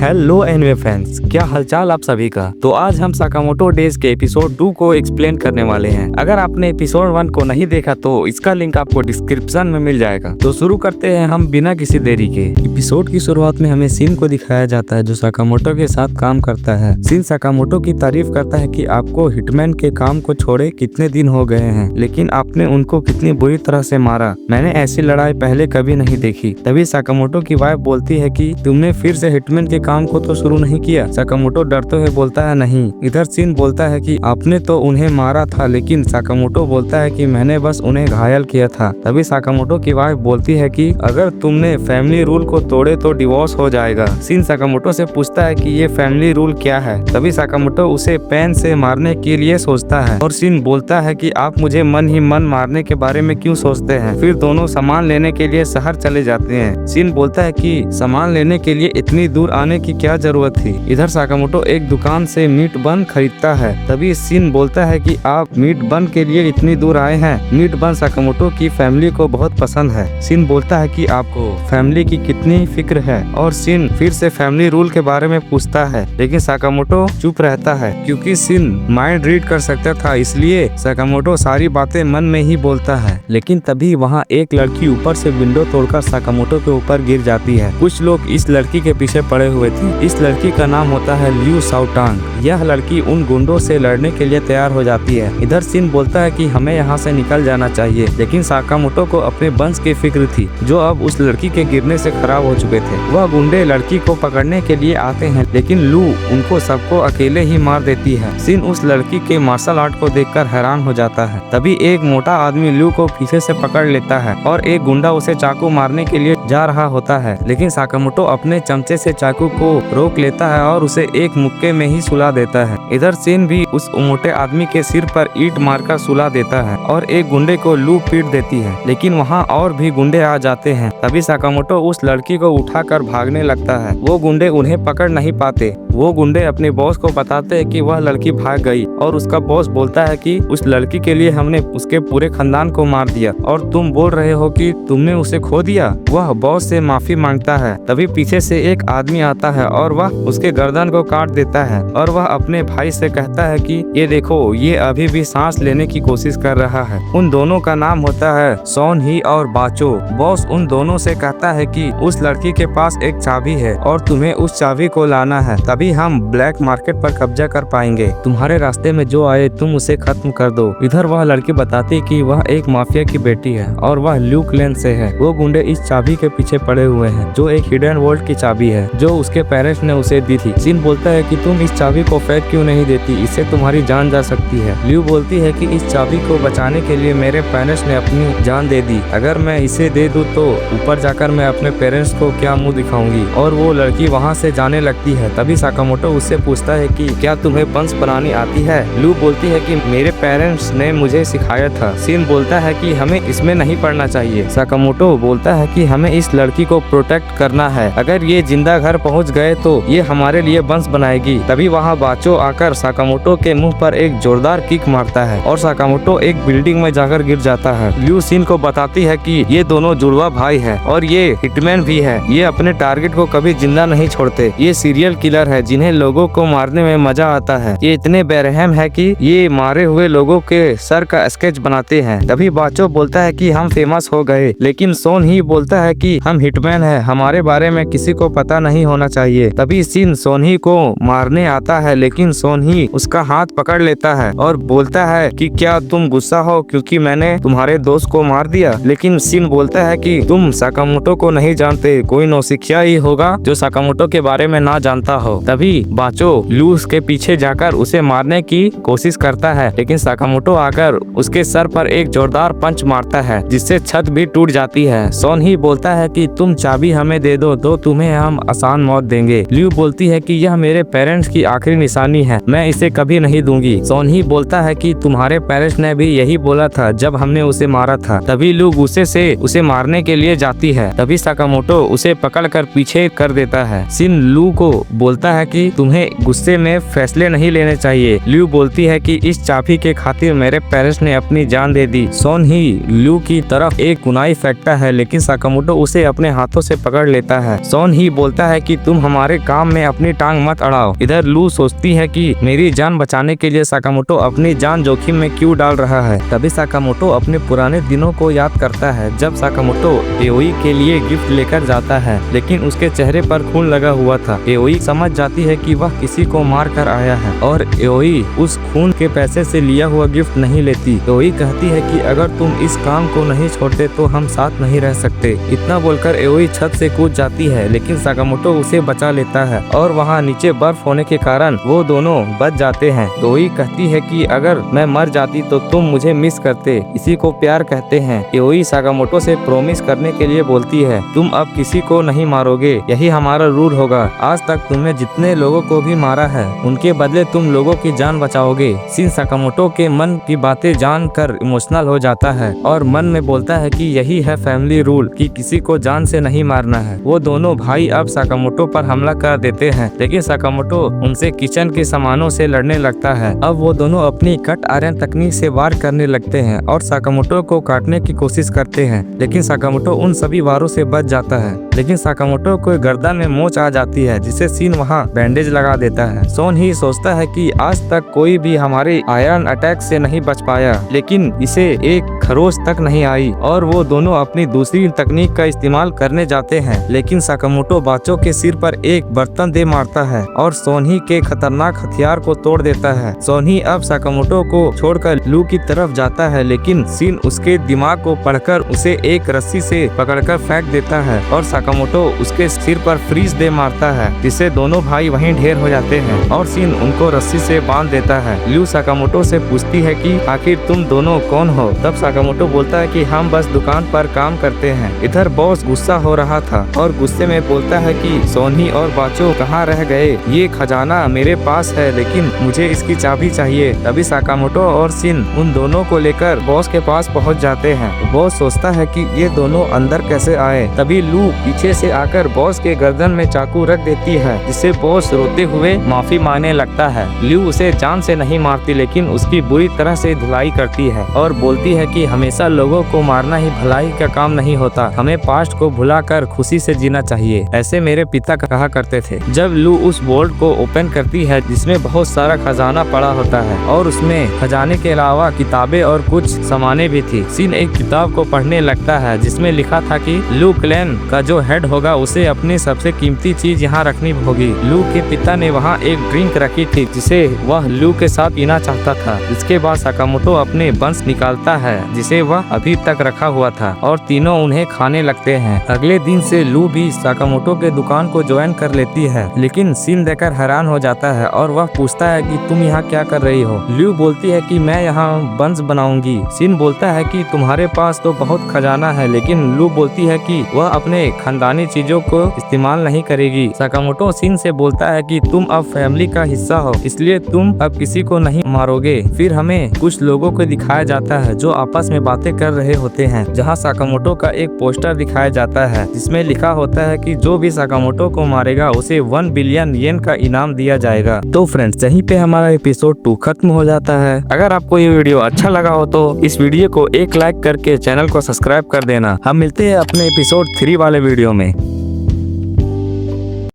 Hello anime fans, क्या हालचाल आप सभी का। तो आज हम साकामोटो डेज के एपिसोड 2 को एक्सप्लेन करने वाले हैं। अगर आपने एपिसोड 1 को नहीं देखा तो इसका लिंक आपको डिस्क्रिप्शन में मिल जाएगा। तो शुरू करते हैं हम बिना किसी देरी के। एपिसोड की शुरुआत में हमें शिन को दिखाया जाता है जो साकामोटो के साथ काम करता है। शिन साकामोटो की तारीफ करता है कि आपको हिटमैन के काम को छोड़े कितने दिन हो गए हैं, लेकिन आपने उनको कितनी बुरी तरह से मारा। मैंने ऐसी लड़ाई पहले कभी नहीं देखी। तभी साकामोटो की वाइफ बोलती है कि तुमने फिर से हिटमैन के काम को तो शुरू नहीं किया। साकामोटो डरते हुए बोलता है नहीं। इधर शिन बोलता है कि आपने तो उन्हें मारा था, लेकिन साकामोटो बोलता है कि मैंने बस उन्हें घायल किया था। तभी साकामोटो की वाइफ बोलती है कि अगर तुमने फैमिली रूल को तोड़े तो डिवोर्स हो जाएगा। शिन साकामोटो से पूछता है कि ये फैमिली रूल क्या है। तभी साकामोटो उसे पेन से मारने के लिए सोचता है और शिन बोलता है कि आप मुझे मन ही मन मारने के बारे में क्यों सोचते हैं। फिर दोनों सामान लेने के लिए शहर चले जाते हैं। शिन बोलता है कि सामान लेने के लिए इतनी दूर आने की क्या जरूरत थी। इधर साकामोटो एक दुकान से मीट बन खरीदता है। तभी शिन बोलता है कि आप मीट बन के लिए इतनी दूर आए हैं। मीट बन साकामोटो की फैमिली को बहुत पसंद है। शिन बोलता है कि आपको फैमिली की कितनी फिक्र है और शिन फिर से फैमिली रूल के बारे में पूछता है, लेकिन साकामोटो चुप रहता है क्योंकि शिन माइंड रीड कर सकता था, इसलिए साकामोटो सारी बातें मन में ही बोलता है। लेकिन तभी वहाँ एक लड़की ऊपर से विंडो तोड़कर साकामोटो के ऊपर गिर जाती है। कुछ लोग इस लड़की के पीछे पड़े हुए थे। इस लड़की का नाम होता है लियू शाओटांग। यह लड़की उन गुंडों से लड़ने के लिए तैयार हो जाती है। इधर शिन बोलता है कि हमें यहाँ से निकल जाना चाहिए, लेकिन साकामोटो को अपने वंश की फिक्र थी जो अब उस लड़की के गिरने से खराब हो चुके थे। वह गुंडे लड़की को पकड़ने के लिए आते हैं, लेकिन लू उनको सबको अकेले ही मार देती है। शिन उस लड़की के मार्शल आर्ट को देखकर हैरान हो जाता है। तभी एक मोटा आदमी लू को पीछे से पकड़ लेता है और एक गुंडा उसे चाकू मारने के लिए जा रहा होता है, लेकिन साकामोटो अपने चमचे से चाकू को रोक लेता है और उसे एक मुक्के में ही सुला देता है। इधर शिन भी उस मोटे आदमी के सिर पर ईंट मारकर सुला देता है और एक गुंडे को लू पीट देती है, लेकिन वहाँ और भी गुंडे आ जाते हैं। तभी साकामोटो उस लड़की को उठाकर भागने लगता है। वो गुंडे उन्हें पकड़ नहीं पाते। वो गुंडे अपने बॉस को बताते हैं कि वह लड़की भाग गई और उसका बॉस बोलता है कि उस लड़की के लिए हमने उसके पूरे खानदान को मार दिया और तुम बोल रहे हो कि तुमने उसे खो दिया। वह बॉस से माफी मांगता है। तभी पीछे से एक आदमी आता है और वह उसके गर्दन को काट देता है और वह अपने भाई से कहता है कि ये देखो, ये अभी भी सांस लेने की कोशिश कर रहा है। उन दोनों का नाम होता है सोन ही और बाचो। बॉस उन दोनों से कहता है कि उस लड़की के पास एक चाबी है और तुम्हें उस चाबी को लाना है, तभी हम ब्लैक मार्केट पर कब्जा कर पाएंगे। तुम्हारे रास्ते में जो आए तुम उसे खत्म कर दो। इधर वह लड़की बताती कि वह एक माफिया की बेटी है और वह ल्यू क्लैन से है। वो गुंडे इस चाबी के पीछे पड़े हुए हैं जो एक हिडन वर्ल्ड की चाबी है जो उसके पेरेंट्स ने उसे दी थी। शिन बोलता है कि तुम इस चाबी को फेंक क्यों नहीं देती, इससे तुम्हारी जान जा सकती है। ल्यू बोलती है कि इस चाबी को बचाने के लिए मेरे पेरेंट्स ने अपनी जान दे दी। अगर मैं इसे दे दूं तो ऊपर जाकर मैं अपने पेरेंट्स को क्या मुंह दिखाऊंगी। और वो लड़की वहाँ से जाने लगती है। तभी साकामोटो उससे पूछता है कि क्या तुम्हें वंश बनानी आती है। ल्यू बोलती है कि मेरे पेरेंट्स ने मुझे सिखाया था। शिन बोलता है कि हमें इसमें नहीं पढ़ना चाहिए। साकामोटो बोलता है कि हमें इस लड़की को प्रोटेक्ट करना है। अगर ये जिंदा घर पहुंच गए तो ये हमारे लिए वंश बनाएगी। तभी वहाँ बाचो आकर साकामोटो के मुंह पर एक जोरदार किक मारता है और साकामोटो एक बिल्डिंग में जाकर गिर जाता है। ल्यू शिन को बताती है कि ये दोनों जुड़वा भाई है और ये हिटमैन भी है। ये अपने टारगेट को कभी जिंदा नहीं छोड़ते। ये सीरियल किलर है जिन्हें लोगों को मारने में मजा आता है। ये इतने बेरहम है कि ये मारे हुए लोगों के सर का स्केच बनाते हैं। तभी बाचो बोलता है कि हम फेमस हो गए, लेकिन सोन ही बोलता है कि हम हिटमैन है, हमारे बारे में किसी को पता नहीं होना चाहिए। तभी शिन सोनही को मारने आता है, लेकिन सोनही उसका हाथ पकड़ लेता है और बोलता है कि क्या तुम गुस्सा हो क्योंकि मैंने तुम्हारे दोस्त को मार दिया। लेकिन शिन बोलता है कि तुम साकामोटो को नहीं जानते, कोई नौसिखिया ही होगा जो साकामोटो के बारे में ना जानता हो। तभी बाचो लू के पीछे जाकर उसे मारने की कोशिश करता है, लेकिन साकामोटो आकर उसके सर पर एक जोरदार पंच मारता है जिससे छत भी टूट जाती है। सोन ही बोलता है कि तुम चाबी हमें दे दो तो तुम्हें हम आसान मौत देंगे। ल्यू बोलती है कि यह मेरे पेरेंट्स की आखिरी निशानी है, मैं इसे कभी नहीं दूंगी। सोन ही बोलता है कि तुम्हारे पेरेंट्स ने भी यही बोला था जब हमने उसे मारा था। तभी लू गुस्से से उसे मारने के लिए जाती है। तभी साकामोटो उसे पकड़कर पीछे कर देता है। शिन लू को बोलता है कि तुम्हें गुस्से में फैसले नहीं लेने चाहिए। ल्यू बोलती है कि इस चाबी के खातिर मेरे पेरेंट्स ने अपनी जान दे दी। सोन ही ल्यू की तरफ एक कुनाई फेंकता है, लेकिन साकामोटो उसे अपने हाथों से पकड़ लेता है। सोन ही बोलता है कि तुम हमारे काम में अपनी टांग मत अड़ाओ। इधर लू सोचती है कि मेरी जान बचाने के लिए साकामोटो अपनी जान जोखिम में क्यों डाल रहा है। तभी साकामोटो अपने पुराने दिनों को याद करता है जब साकामोटो एओई के लिए गिफ्ट लेकर जाता है, लेकिन उसके चेहरे पर खून लगा हुआ था। एओई समझ जाती है कि वह किसी को मार कर आया है और एओई उस खून के पैसे से लिया हुआ गिफ्ट नहीं लेती। एओई कहती है कि अगर तुम इस काम को नहीं छोड़ते तो हम साथ नहीं रह सकते। इतना बोलकर एओई छत से कूद जाती है, लेकिन साकामोटो उसे बचा लेता है और वहाँ नीचे बर्फ होने के कारण वो दोनों बच जाते हैं। एओई कहती है कि अगर मैं मर जाती तो तुम मुझे मिस करते, इसी को प्यार कहते हैं। एओई साकामोटो से प्रॉमिस करने के लिए बोलती है तुम अब किसी को नहीं मारोगे, यही हमारा रूल होगा। आज तक तुमने जितने लोगों को भी मारा है उनके बदले तुम लोगों की जान बचाओगे। शिन साकामोटो के मन की बातें जानकर इमोशनल हो जाता है और मन में बोलता है कि यही है फैमिली रूल कि किसी को जान से नहीं मारना है। वो दोनों भाई अब साकामोटो पर हमला कर देते हैं, लेकिन साकामोटो उनसे किचन के सामानों से लड़ने लगता है। अब वो दोनों अपनी कट आयरन तकनीक से वार करने लगते हैं और साकामोटो को काटने की कोशिश करते हैं, लेकिन साकामोटो उन सभी वारों से बच जाता है। लेकिन साकामोटो को गर्दन में मोच आ जाती है, जिसे शिन वहाँ बैंडेज लगा देता है। सोन ही सोचता है कि आज तक कोई भी हमारे आयरन अटैक से नहीं बच पाया, लेकिन इसे एक खरोच तक नहीं आई और वो दोनों अपनी दूसरी तकनीक का इस्तेमाल करने जाते हैं, लेकिन साकामोटो बाचो के सिर पर एक बर्तन दे मारता है और सोनही के खतरनाक हथियार को तोड़ देता है। सोनही अब साकामोटो को छोड़कर लू की तरफ जाता है, लेकिन शिन उसके दिमाग को पढ़कर उसे एक रस्सी से पकड़कर फेंक देता है और साकामोटो उसके सिर पर फ्रीज दे मारता है, जिससे दोनों भाई वहीं ढेर हो जाते हैं और शिन उनको रस्सी से बांध देता है। लू साकामोटो से पूछती है कि आखिर तुम दोनों कौन हो? तब साकामोटो बोलता है कि हम बस दुकान पर काम करते हैं। इधर बॉस गुस्सा हो रहा था और गुस्से में बोलता है कि सोनही और बाचो कहाँ रह गए? ये खजाना मेरे पास है, लेकिन मुझे इसकी चाबी चाहिए। तभी साकामोटो और शिन उन दोनों को लेकर बॉस के पास पहुंच जाते हैं। बॉस सोचता है कि ये दोनों अंदर कैसे आए। तभी लू पीछे से आकर बॉस के गर्दन में चाकू रख देती है, जिससे बॉस रोते हुए माफी मांगने लगता है। लू उसे जान से नहीं मारती, लेकिन उसकी बुरी तरह से धुलाई करती है और बोलती है कि हमेशा लोगों को मारना ही भलाई का काम नहीं होता, हमें पास्ट को भुलाकर खुशी से जीना चाहिए, ऐसे मेरे पिता कहा करते थे। जब लू उस बोल्ट को ओपन करती है जिसमें बहुत सारा खजाना पड़ा होता है और उसमें खजाने के अलावा किताबें और कुछ सामानें भी थी। शिन एक किताब को पढ़ने लगता है जिसमें लिखा था कि लू क्लैन का जो हेड होगा उसे अपनी सबसे कीमती चीज यहाँ रखनी होगी। लू के पिता ने वहाँ एक ड्रिंक रखी थी जिसे वह लू के साथ पीना चाहता था। इसके बाद साकामोटो अपने बंस निकालता है जिसे वह अभी तक रखा हुआ था और तीनों उन्हें खाने लगते हैं। अगले दिन से लू भी साकामोटो के दुकान को ज्वाइन कर लेती है, लेकिन शिन देखकर हैरान हो जाता है और वह पूछता है कि तुम यहाँ क्या कर रही हो? लू बोलती है कि मैं यहाँ बंस बनाऊंगी। शिन बोलता है कि तुम्हारे पास तो बहुत खजाना है, लेकिन लू बोलती है कि वह अपने खानदानी चीजों को इस्तेमाल नहीं करेगी। साकामोटो शिन से बोलता है कि तुम अब फैमिली का हिस्सा हो, इसलिए तुम अब किसी को नहीं मारोगे। फिर हमें कुछ लोगों को दिखाया जाता है जो आपस में बातें कर रहे होते हैं, जहाँ साकामोटो का एक पोस्टर दिखाया जाता है जिसमें लिखा होता है कि जो भी साकामोटो को मारेगा उसे 1 बिलियन येन का इनाम दिया जाएगा। तो फ्रेंड्स, यहीं पे हमारा एपिसोड 2 खत्म हो जाता है। अगर आपको ये वीडियो अच्छा लगा हो तो इस वीडियो को एक लाइक करके चैनल को सब्सक्राइब कर देना। हम मिलते हैं अपने एपिसोड 3 वाले वीडियो में।